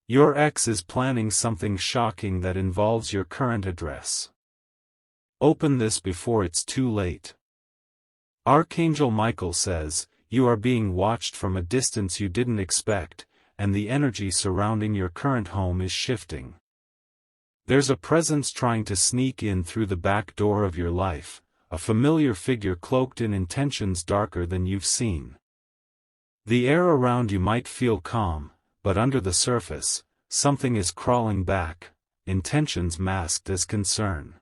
Your ex is planning something shocking that involves your current address. Open this before it's too late. Archangel Michael says, you are being watched from a distance you didn't expect, and the energy surrounding your current home is shifting. There's a presence trying to sneak in through the back door of your life, a familiar figure cloaked in intentions darker than you've seen. The air around you might feel calm, but under the surface, something is crawling back, intentions masked as concern.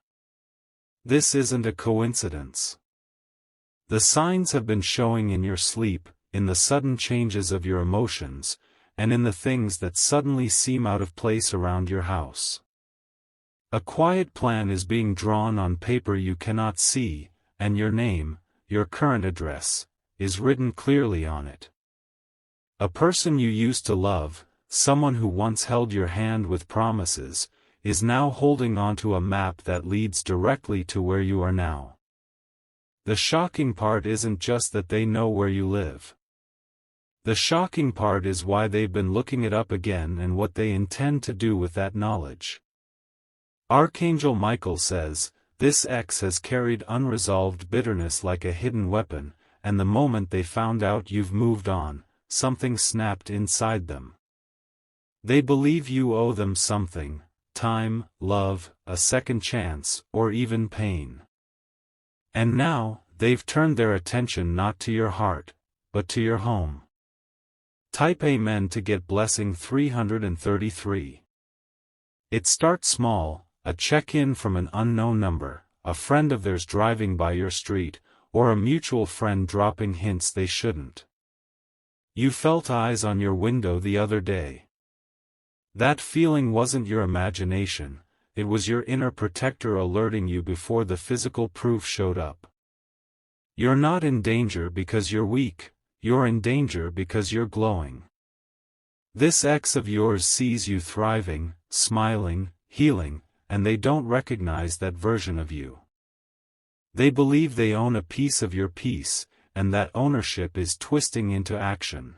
This isn't a coincidence. The signs have been showing in your sleep, in the sudden changes of your emotions, and in the things that suddenly seem out of place around your house. A quiet plan is being drawn on paper you cannot see, and your name, your current address, is written clearly on it. A person you used to love, someone who once held your hand with promises, is now holding onto a map that leads directly to where you are now. The shocking part isn't just that they know where you live. The shocking part is why they've been looking it up again and what they intend to do with that knowledge. Archangel Michael says, this ex has carried unresolved bitterness like a hidden weapon, and the moment they found out you've moved on, something snapped inside them. They believe you owe them something, time, love, a second chance, or even pain. And now, they've turned their attention not to your heart, but to your home. Type Amen to get blessing 333. It starts small, a check-in from an unknown number, a friend of theirs driving by your street, or a mutual friend dropping hints they shouldn't. You felt eyes on your window the other day. That feeling wasn't your imagination, it was your inner protector alerting you before the physical proof showed up. You're not in danger because you're weak, you're in danger because you're glowing. This ex of yours sees you thriving, smiling, healing, and they don't recognize that version of you. They believe they own a piece of your peace, and that ownership is twisting into action.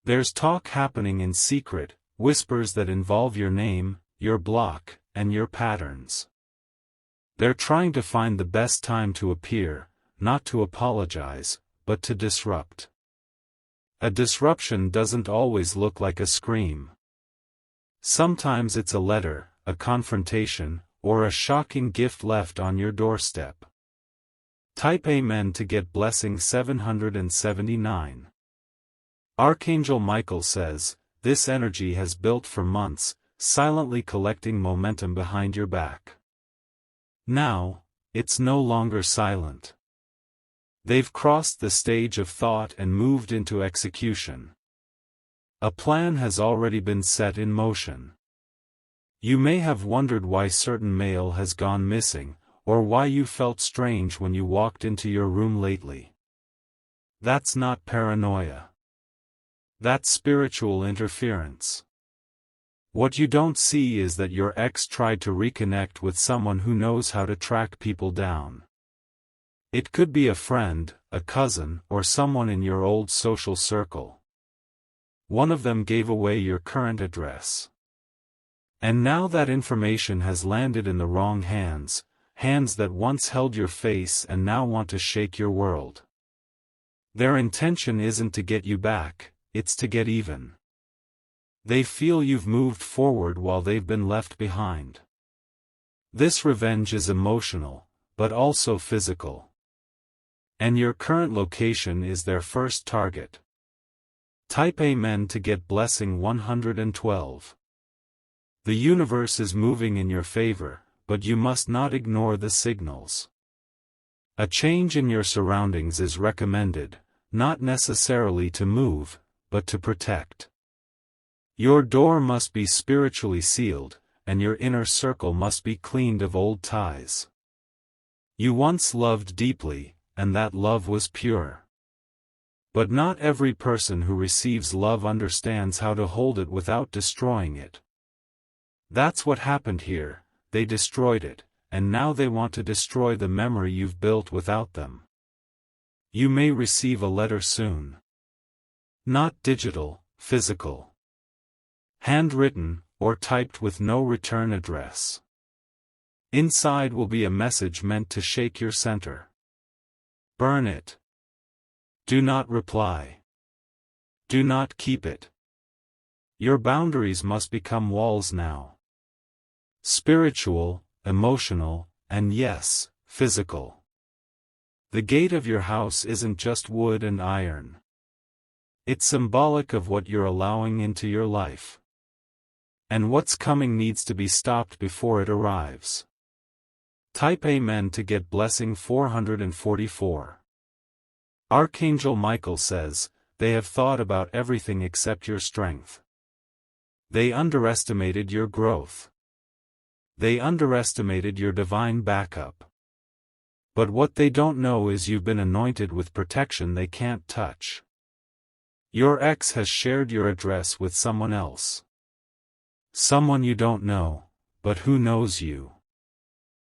There's talk happening in secret, whispers that involve your name, your block, and your patterns. They're trying to find the best time to appear, not to apologize, but to disrupt. A disruption doesn't always look like a scream. Sometimes it's a letter, a confrontation, or a shocking gift left on your doorstep. Type Amen to get blessing 779. Archangel Michael says, this energy has built for months, silently collecting momentum behind your back. Now, it's no longer silent. They've crossed the stage of thought and moved into execution. A plan has already been set in motion. You may have wondered why certain mail has gone missing, or why you felt strange when you walked into your room lately. That's not paranoia. That's spiritual interference. What you don't see is that your ex tried to reconnect with someone who knows how to track people down. It could be a friend, a cousin, or someone in your old social circle. One of them gave away your current address. And now that information has landed in the wrong hands, hands that once held your face and now want to shake your world. Their intention isn't to get you back, it's to get even. They feel you've moved forward while they've been left behind. This revenge is emotional, but also physical. And your current location is their first target. Type Amen to get blessing 112. The universe is moving in your favor, but you must not ignore the signals. A change in your surroundings is recommended, not necessarily to move, but to protect. Your door must be spiritually sealed, and your inner circle must be cleaned of old ties. You once loved deeply, and that love was pure. But not every person who receives love understands how to hold it without destroying it. That's what happened here, they destroyed it, and now they want to destroy the memory you've built without them. You may receive a letter soon. Not digital, physical. handwritten, or typed with no return address. Inside will be a message meant to shake your center. Burn it. Do not reply. Do not keep it. Your boundaries must become walls now. Spiritual, emotional, and yes, physical. The gate of your house isn't just wood and iron. It's symbolic of what you're allowing into your life. And what's coming needs to be stopped before it arrives. Type Amen to get blessing 444. Archangel Michael says, they have thought about everything except your strength. They underestimated your growth. They underestimated your divine backup. But what they don't know is you've been anointed with protection they can't touch. Your ex has shared your address with someone else. Someone you don't know, but who knows you.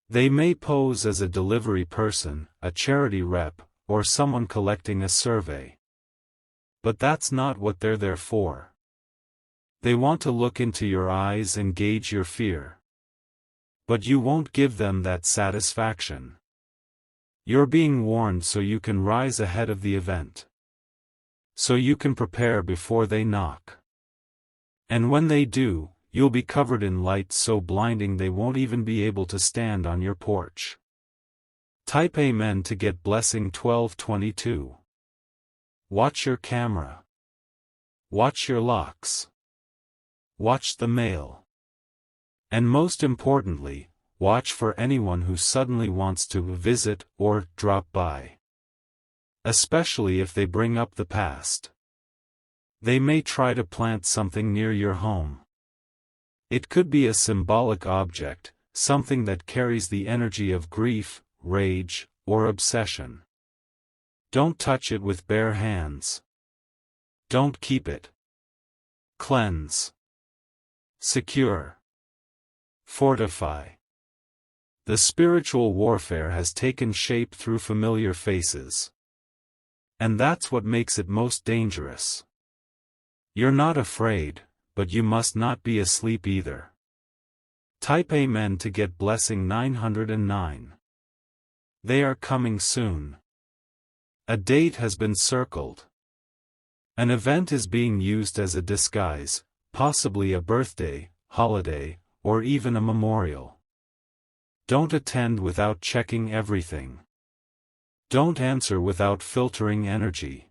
They may pose as a delivery person, a charity rep, or someone collecting a survey. But that's not what they're there for. They want to look into your eyes and gauge your fear. But you won't give them that satisfaction. You're being warned so you can rise ahead of the event. So you can prepare before they knock. And when they do, you'll be covered in light so blinding they won't even be able to stand on your porch. Type Amen to get blessing 1222. Watch your camera. Watch your locks. Watch the mail. And most importantly, watch for anyone who suddenly wants to visit or drop by. Especially if they bring up the past. They may try to plant something near your home. It could be a symbolic object, something that carries the energy of grief, rage, or obsession. Don't touch it with bare hands. Don't keep it. Cleanse. Secure. Fortify. The spiritual warfare has taken shape through familiar faces. And that's what makes it most dangerous. You're not afraid, but you must not be asleep either. Type Amen to get blessing 909. They are coming soon. A date has been circled. An event is being used as a disguise, possibly a birthday, holiday, or even a memorial. Don't attend without checking everything. Don't answer without filtering energy.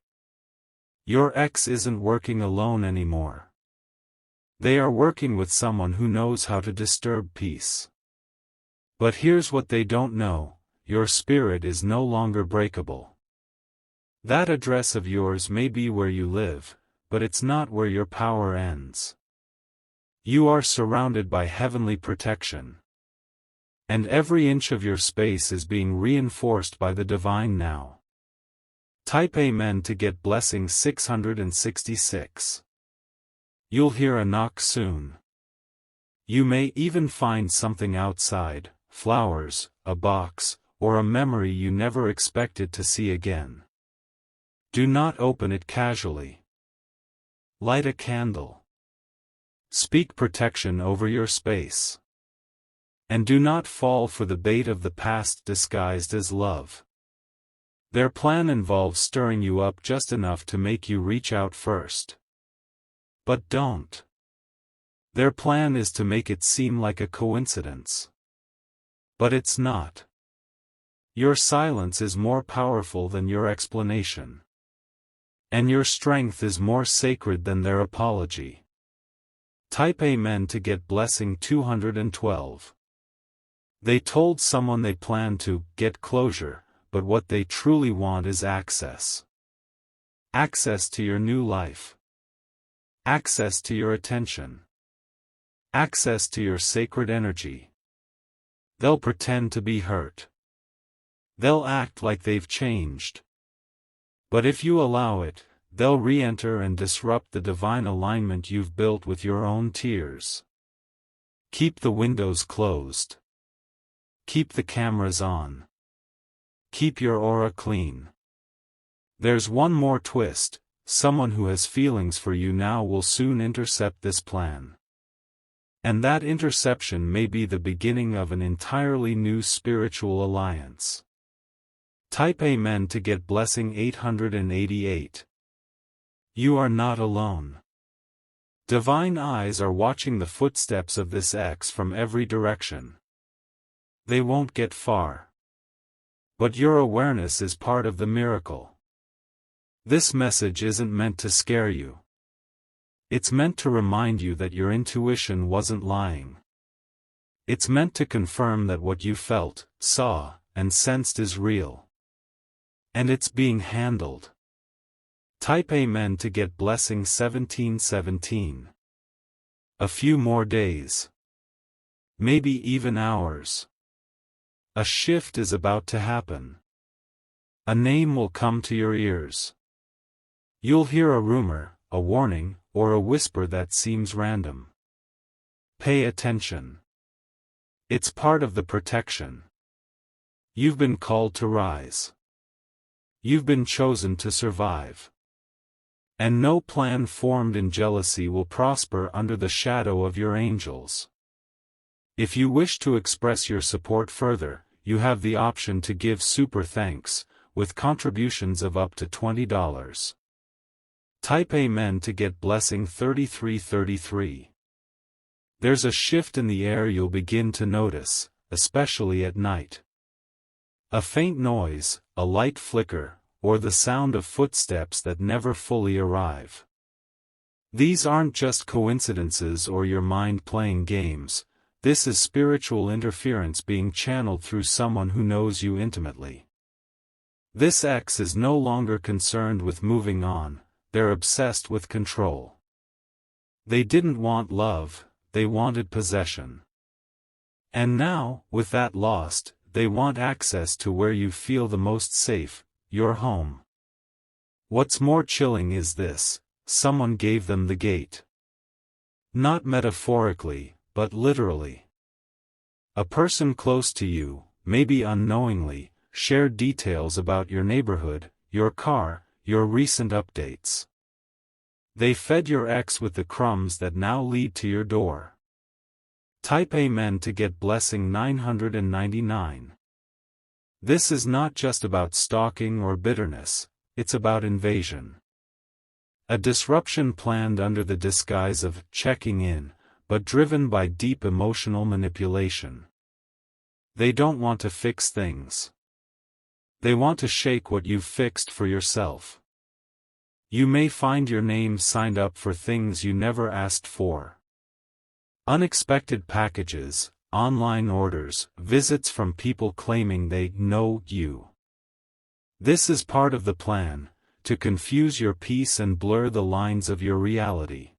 Your ex isn't working alone anymore. They are working with someone who knows how to disturb peace. But here's what they don't know, your spirit is no longer breakable. That address of yours may be where you live, but it's not where your power ends. You are surrounded by heavenly protection. And every inch of your space is being reinforced by the divine now. Type Amen to get blessing 666. You'll hear a knock soon. You may even find something outside, flowers, a box, or a memory you never expected to see again. Do not open it casually. Light a candle. Speak protection over your space. And do not fall for the bait of the past disguised as love. Their plan involves stirring you up just enough to make you reach out first. But don't. Their plan is to make it seem like a coincidence. But it's not. Your silence is more powerful than your explanation. And your strength is more sacred than their apology. Type Amen to get blessing 212. They told someone they plan to get closure, but what they truly want is access. Access to your new life. Access to your attention. Access to your sacred energy. They'll pretend to be hurt. They'll act like they've changed. But if you allow it, they'll re-enter and disrupt the divine alignment you've built with your own tears. Keep the windows closed. Keep the cameras on. Keep your aura clean. There's one more twist. someone who has feelings for you now will soon intercept this plan. And that interception may be the beginning of an entirely new spiritual alliance. Type Amen to get blessing 888. You are not alone. Divine eyes are watching the footsteps of this X from every direction. They won't get far. But your awareness is part of the miracle. This message isn't meant to scare you. It's meant to remind you that your intuition wasn't lying. It's meant to confirm that what you felt, saw, and sensed is real. And it's being handled. Type Amen to get blessing 1717. A few more days. Maybe even hours. A shift is about to happen. A name will come to your ears. You'll hear a rumor, a warning, or a whisper that seems random. Pay attention. It's part of the protection. You've been called to rise. You've been chosen to survive. And no plan formed in jealousy will prosper under the shadow of your angels. If you wish to express your support further, you have the option to give super thanks, with contributions of up to $20. Type Amen to get blessing 3333. There's a shift in the air you'll begin to notice, especially at night. A faint noise, a light flicker, or the sound of footsteps that never fully arrive. These aren't just coincidences or your mind playing games, this is spiritual interference being channeled through someone who knows you intimately. This X is no longer concerned with moving on, they're obsessed with control. They didn't want love, they wanted possession. And now, with that lost, they want access to where you feel the most safe, your home. What's more chilling is this: someone gave them the gate. Not metaphorically, but literally. A person close to you, maybe unknowingly, shared details about your neighborhood, your car, your recent updates. They fed your X with the crumbs that now lead to your door. Type Amen to get blessing 999. This is not just about stalking or bitterness, it's about invasion. A disruption planned under the disguise of checking in, but driven by deep emotional manipulation. They don't want to fix things. They want to shake what you've fixed for yourself. You may find your name signed up for things you never asked for. Unexpected packages, online orders, visits from people claiming they know you. This is part of the plan, to confuse your peace and blur the lines of your reality.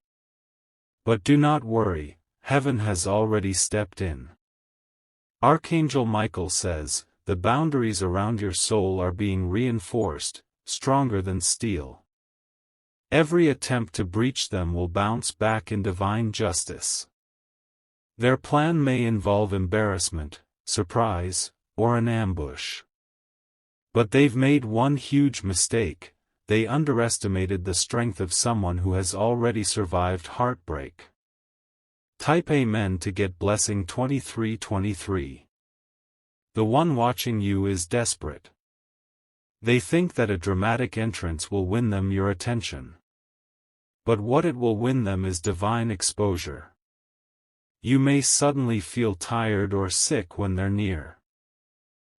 But do not worry, heaven has already stepped in. Archangel Michael says, the boundaries around your soul are being reinforced, stronger than steel. Every attempt to breach them will bounce back in divine justice. Their plan may involve embarrassment, surprise, or an ambush. But they've made one huge mistake: they underestimated the strength of someone who has already survived heartbreak. Type Amen to get blessing 2323. The one watching you is desperate. They think that a dramatic entrance will win them your attention. But what it will win them is divine exposure. You may suddenly feel tired or sick when they're near.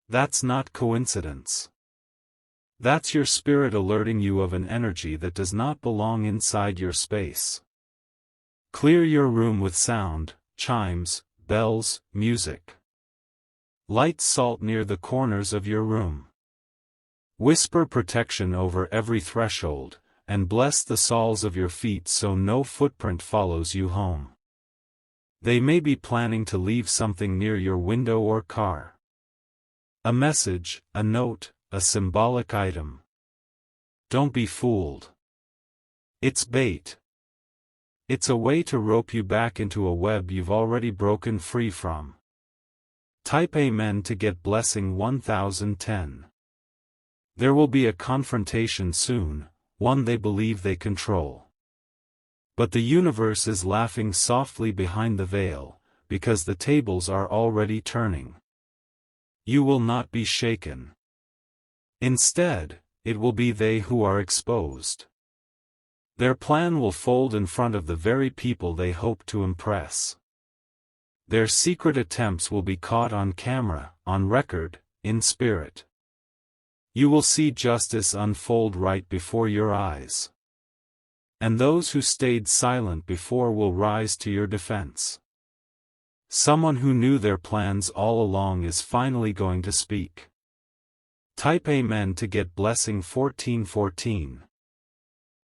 That's not coincidence. That's your spirit alerting you of an energy that does not belong inside your space. Clear your room with sound, chimes, bells, music. Light salt near the corners of your room. Whisper protection over every threshold, and bless the soles of your feet so no footprint follows you home. They may be planning to leave something near your window or car. A message, a note, a symbolic item. Don't be fooled. It's bait. It's a way to rope you back into a web you've already broken free from. Type Amen to get blessing 1010. There will be a confrontation soon, one they believe they control. But the universe is laughing softly behind the veil, because the tables are already turning. You will not be shaken. Instead, it will be they who are exposed. Their plan will fold in front of the very people they hope to impress. Their secret attempts will be caught on camera, on record, in spirit. You will see justice unfold right before your eyes. And those who stayed silent before will rise to your defense. Someone who knew their plans all along is finally going to speak. Type Amen to get blessing 1414.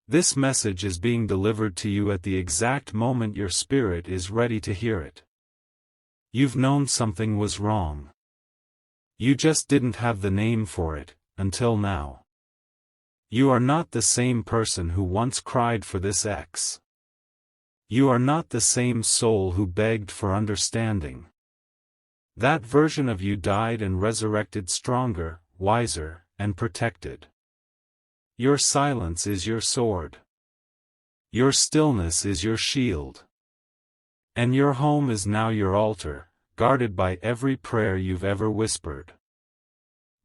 This message is being delivered to you at the exact moment your spirit is ready to hear it. You've known something was wrong. You just didn't have the name for it, until now. You are not the same person who once cried for this X. You are not the same soul who begged for understanding. That version of you died and resurrected stronger, wiser, and protected. Your silence is your sword. Your stillness is your shield. And your home is now your altar, guarded by every prayer you've ever whispered.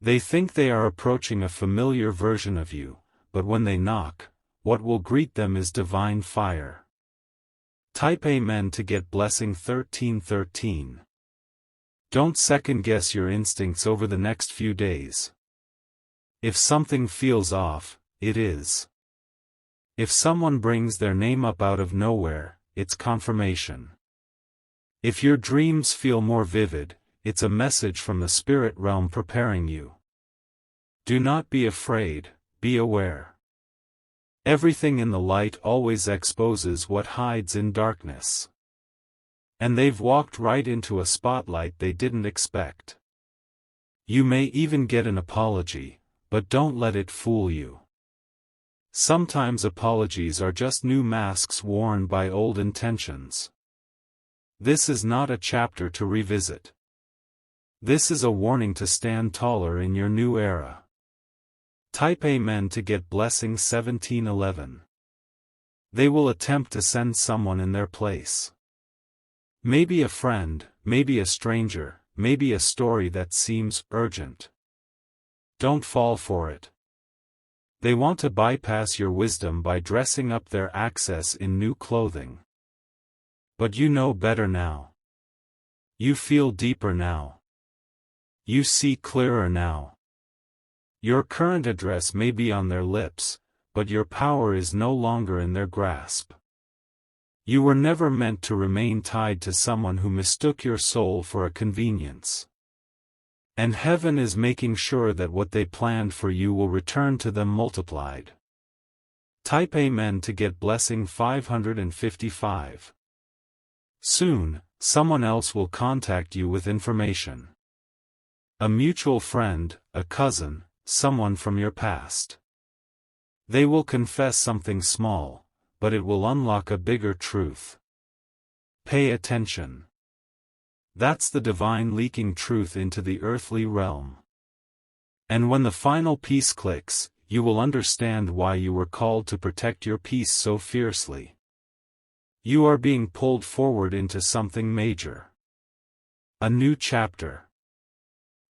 They think they are approaching a familiar version of you, but when they knock, what will greet them is divine fire. Type Amen to get blessing 1313. Don't second-guess your instincts over the next few days. If something feels off, it is. If someone brings their name up out of nowhere, it's confirmation. If your dreams feel more vivid, it's a message from the spirit realm preparing you. Do not be afraid, be aware. Everything in the light always exposes what hides in darkness. And they've walked right into a spotlight they didn't expect. You may even get an apology, but don't let it fool you. Sometimes apologies are just new masks worn by old intentions. This is not a chapter to revisit. This is a warning to stand taller in your new era. Type Amen to get blessing 1711. They will attempt to send someone in their place. Maybe a friend, maybe a stranger, maybe a story that seems urgent. Don't fall for it. They want to bypass your wisdom by dressing up their access in new clothing. But you know better now. You feel deeper now. You see clearer now. Your current address may be on their lips, but your power is no longer in their grasp. You were never meant to remain tied to someone who mistook your soul for a convenience. And heaven is making sure that what they planned for you will return to them multiplied. Type Amen to get blessing 555. Soon, someone else will contact you with information. A mutual friend, a cousin, someone from your past. They will confess something small, but it will unlock a bigger truth. Pay attention. That's the divine leaking truth into the earthly realm. And when the final piece clicks, you will understand why you were called to protect your peace so fiercely. You are being pulled forward into something major. A new chapter.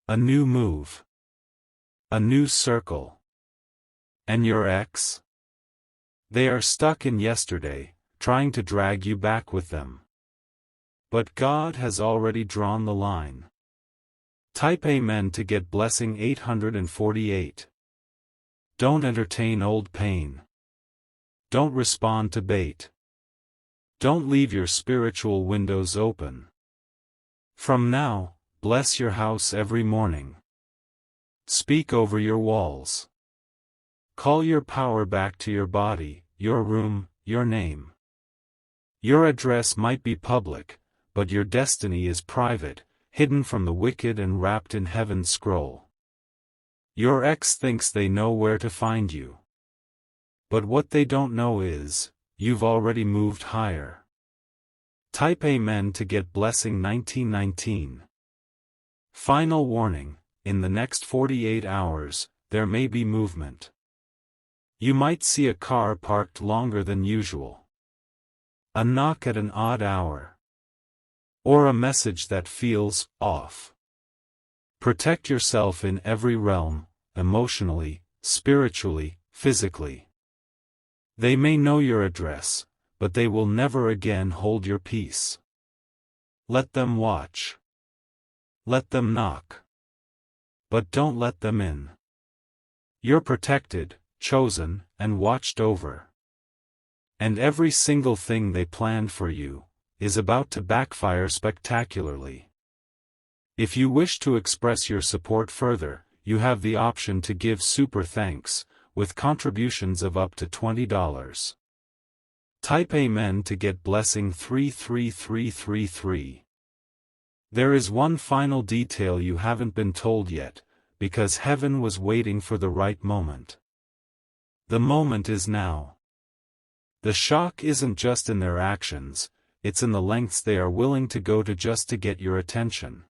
A new move. A new circle. And your ex? They are stuck in yesterday, trying to drag you back with them. But God has already drawn the line. Type Amen to get blessing 848. Don't entertain old pain. Don't respond to bait. Don't leave your spiritual windows open. From now, bless your house every morning. Speak over your walls. Call your power back to your body, your room, your name. Your address might be public, but your destiny is private, hidden from the wicked and wrapped in heaven's scroll. Your ex thinks they know where to find you. But what they don't know is, you've already moved higher. Type Amen to get blessing 1919. Final warning, in the next 48 hours, there may be movement. You might see a car parked longer than usual. A knock at an odd hour. Or a message that feels off. Protect yourself in every realm, emotionally, spiritually, physically. They may know your address, but they will never again hold your peace. Let them watch. Let them knock. But don't let them in. You're protected, chosen, and watched over. And every single thing they planned for you is about to backfire spectacularly. If you wish to express your support further, you have the option to give super thanks, with contributions of up to $20. Type Amen to get blessing 33333. There is one final detail you haven't been told yet, because heaven was waiting for the right moment. The moment is now. The shock isn't just in their actions, it's in the lengths they are willing to go to just to get your attention.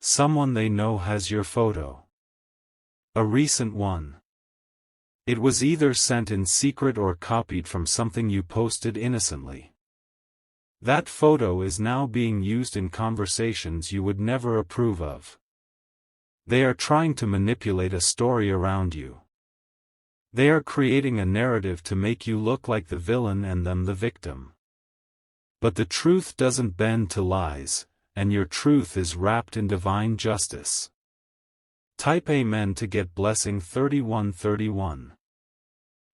Someone they know has your photo. A recent one. It was either sent in secret or copied from something you posted innocently. That photo is now being used in conversations you would never approve of. They are trying to manipulate a story around you. They are creating a narrative to make you look like the villain and them the victim. But the truth doesn't bend to lies, and your truth is wrapped in divine justice. Type Amen to get blessing 3131.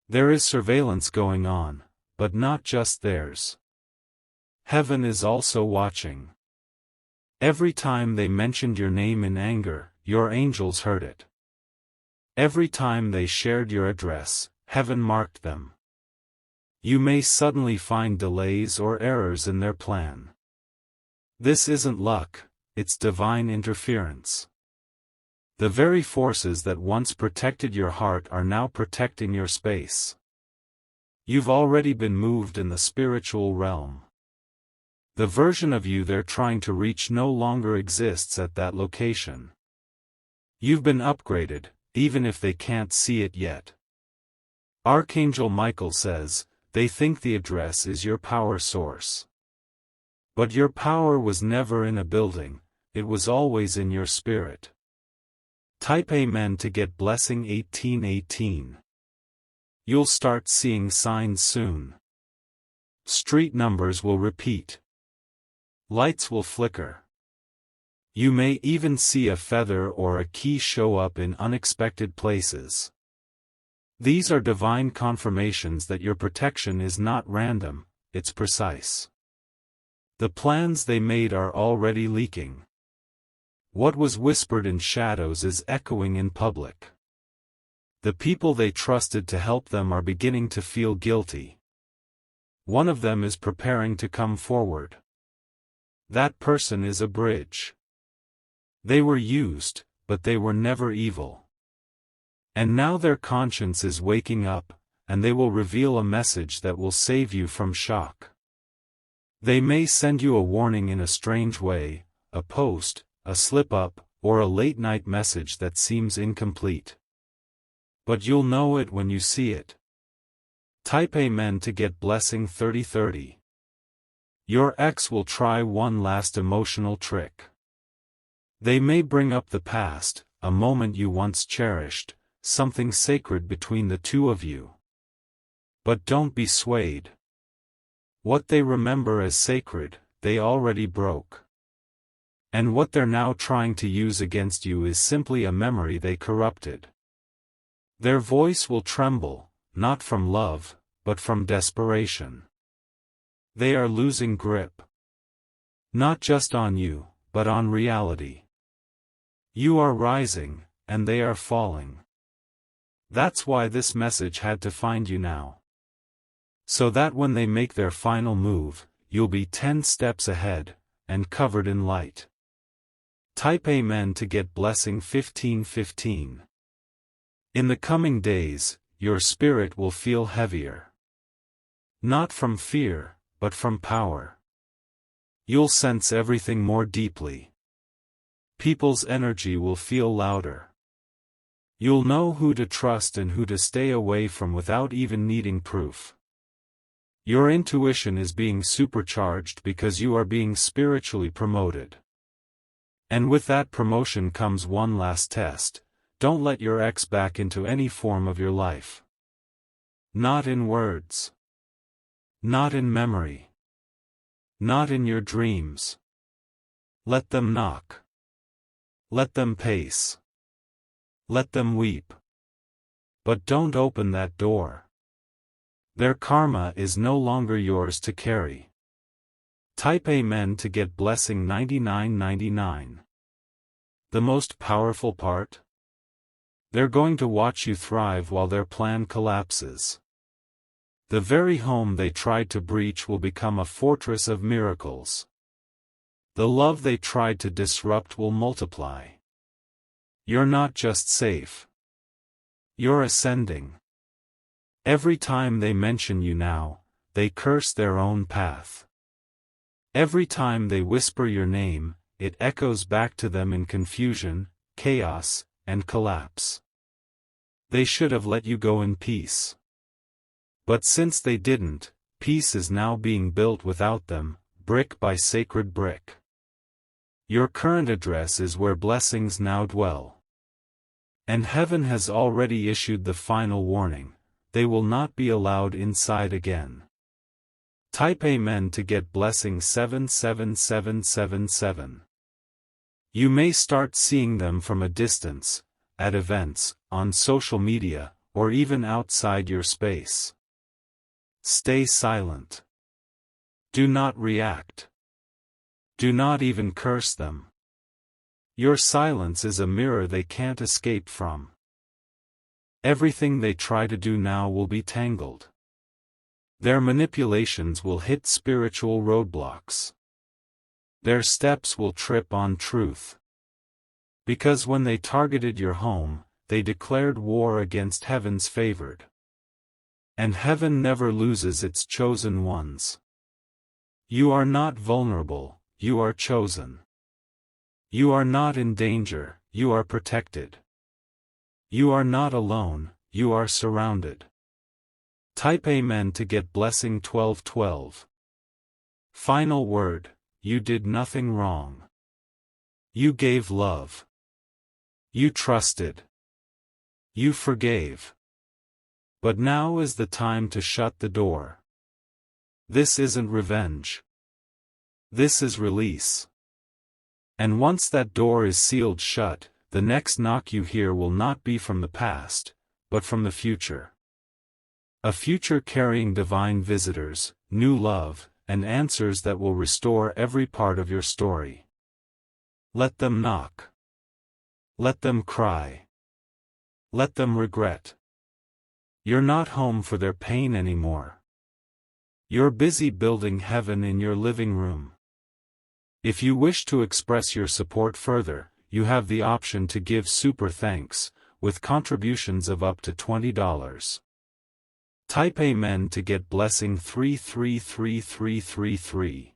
There is surveillance going on, but not just theirs. Heaven is also watching. Every time they mentioned your name in anger, your angels heard it. Every time they shared your address, heaven marked them. You may suddenly find delays or errors in their plan. This isn't luck, it's divine interference. The very forces that once protected your heart are now protecting your space. You've already been moved in the spiritual realm. The version of you they're trying to reach no longer exists at that location. You've been upgraded, even if they can't see it yet. Archangel Michael says, they think the address is your power source. But your power was never in a building, it was always in your spirit. Type Amen to get blessing 1818. You'll start seeing signs soon. Street numbers will repeat. Lights will flicker. You may even see a feather or a key show up in unexpected places. These are divine confirmations that your protection is not random, it's precise. The plans they made are already leaking. What was whispered in shadows is echoing in public. The people they trusted to help them are beginning to feel guilty. One of them is preparing to come forward. That person is a bridge. They were used, but they were never evil. And now their conscience is waking up, and they will reveal a message that will save you from shock. They may send you a warning in a strange way, a post, a slip-up, or a late-night message that seems incomplete. But you'll know it when you see it. Type Amen to get blessing 3030. Your ex will try one last emotional trick. They may bring up the past, a moment you once cherished, something sacred between the two of you. But don't be swayed. What they remember as sacred, they already broke. And what they're now trying to use against you is simply a memory they corrupted. Their voice will tremble, not from love, but from desperation. They are losing grip. Not just on you, but on reality. You are rising, and they are falling. That's why this message had to find you now. So that when they make their final move, you'll be 10 steps ahead, and covered in light. Type Amen to get blessing 1515. In the coming days, your spirit will feel heavier. Not from fear, but from power. You'll sense everything more deeply. People's energy will feel louder. You'll know who to trust and who to stay away from without even needing proof. Your intuition is being supercharged because you are being spiritually promoted. And with that promotion comes one last test: don't let your ex back into any form of your life. Not in words. Not in memory. Not in your dreams. Let them knock. Let them pace. Let them weep. But don't open that door. Their karma is no longer yours to carry. Type Amen to get blessing 9999. The most powerful part? They're going to watch you thrive while their plan collapses. The very home they tried to breach will become a fortress of miracles. The love they tried to disrupt will multiply. You're not just safe. You're ascending. Every time they mention you now, they curse their own path. Every time they whisper your name, it echoes back to them in confusion, chaos, and collapse. They should have let you go in peace. But since they didn't, peace is now being built without them, brick by sacred brick. Your current address is where blessings now dwell. And heaven has already issued the final warning: they will not be allowed inside again. Type Amen to get blessing 77777. You may start seeing them from a distance, at events, on social media, or even outside your space. Stay silent. Do not react. Do not even curse them. Your silence is a mirror they can't escape from. Everything they try to do now will be tangled. Their manipulations will hit spiritual roadblocks. Their steps will trip on truth. Because when they targeted your home, they declared war against heaven's favored. And heaven never loses its chosen ones. You are not vulnerable, you are chosen. You are not in danger, you are protected. You are not alone, you are surrounded. Type Amen to get blessing 1212. Final word: you did nothing wrong. You gave love. You trusted. You forgave. But now is the time to shut the door. This isn't revenge. This is release. And once that door is sealed shut, the next knock you hear will not be from the past, but from the future. A future carrying divine visitors, new love, and answers that will restore every part of your story. Let them knock. Let them cry. Let them regret. You're not home for their pain anymore. You're busy building heaven in your living room. If you wish to express your support further, you have the option to give super thanks, with contributions of up to $20. Type Amen to get blessing 333333.